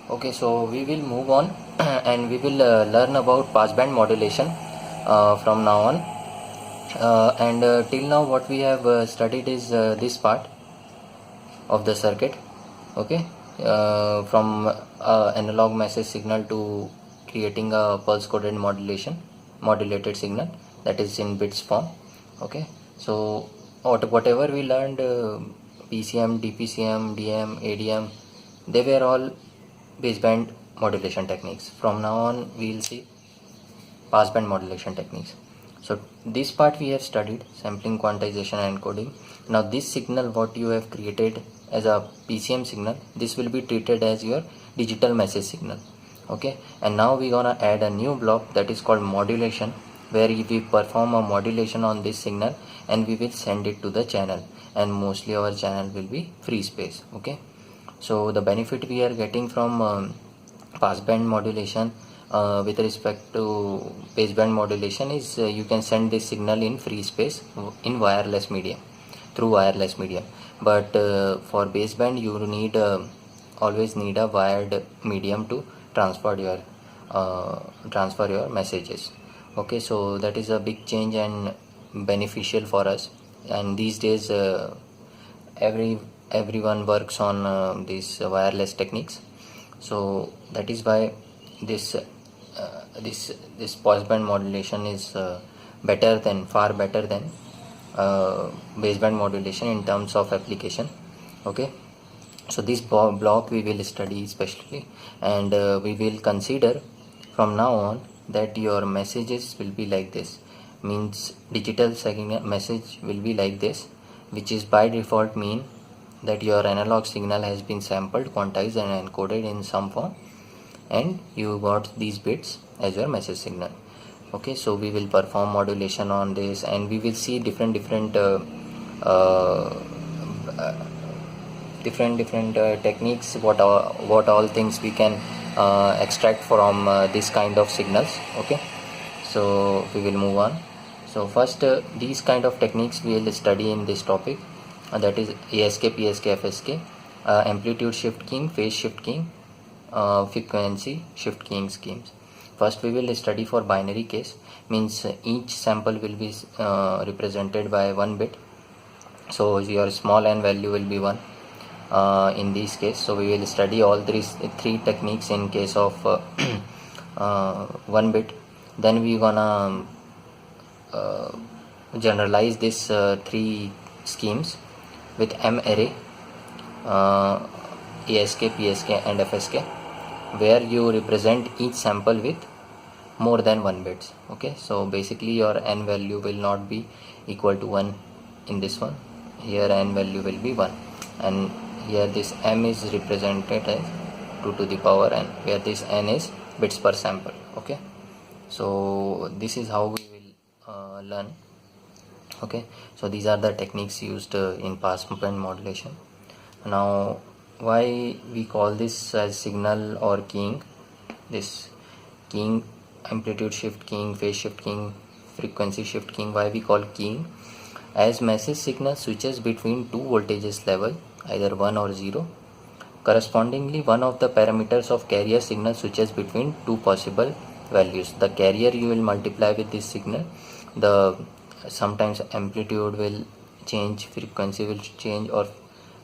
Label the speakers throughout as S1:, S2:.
S1: Okay, so we will move on and we will learn about passband modulation from now on. And till now what we have studied is this part of the circuit. Okay, from analog message signal to creating a pulse coded modulated signal, that is in bits form. Okay, so whatever we learned, PCM, DPCM, DM, ADM, they were all baseband modulation techniques. From now on we will see passband modulation techniques. So this part we have studied sampling, quantization and encoding. Now this signal what you have created as a PCM signal, this will be treated as your digital message signal. Okay, and now we gonna add a new block that is called modulation, where we perform a modulation on this signal and we will send it to the channel, and mostly our channel will be free space. Okay, so the benefit we are getting from passband modulation with respect to baseband modulation is you can send this signal in free space in wireless medium, through wireless medium. But for baseband you need always need a wired medium to transfer your messages. Okay, so that is a big change and beneficial for us. And these days everyone works on these wireless techniques. So that is why this passband modulation is far better than baseband modulation in terms of application. Okay, so this block we will study especially, and we will consider from now on that your messages will be like this, means digital signal message will be like this, which is by default mean that your analog signal has been sampled, quantized and encoded in some form, and you got these bits as your message signal. Okay, so we will perform modulation on this, and we will see different techniques, what all things we can extract from this kind of signals. Okay, so we will move on. So first these kind of techniques we will study in this topic, that is ASK, PSK, FSK, amplitude shift keying, phase shift keying, frequency shift keying schemes. First we will study for binary case, means each sample will be represented by one bit, so your small n value will be 1 in this case. So we will study all three techniques in case of 1 bit. Then we gonna generalize this 3 schemes with M array, ASK, PSK and FSK, where you represent each sample with more than 1 bits. Okay, so basically your n value will not be equal to 1 in this one. Here n value will be 1, and here this m is represented as 2 to the power n, where this n is bits per sample. Okay, so this is how we will learn. Okay, so these are the techniques used in passband modulation. Now why we call this as signal or keying? This keying, amplitude shift keying, phase shift keying, frequency shift keying, why we call keying? As message signal switches between two voltages level, either 1 or 0, correspondingly one of the parameters of carrier signal switches between two possible values. The carrier you will multiply with this signal, the sometimes amplitude will change, frequency will change, or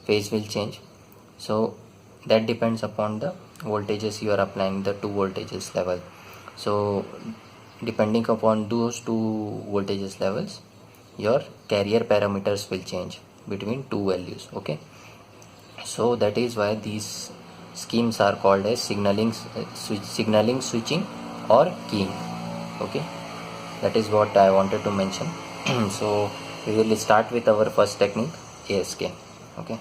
S1: phase will change. So that depends upon the voltages you are applying, the two voltages level. So depending upon those two voltages levels, your carrier parameters will change between two values. Okay, so that is why these schemes are called as signaling, switching or keying. Okay, that is what I wanted to mention. So we will start with our first technique, ASK. Okay.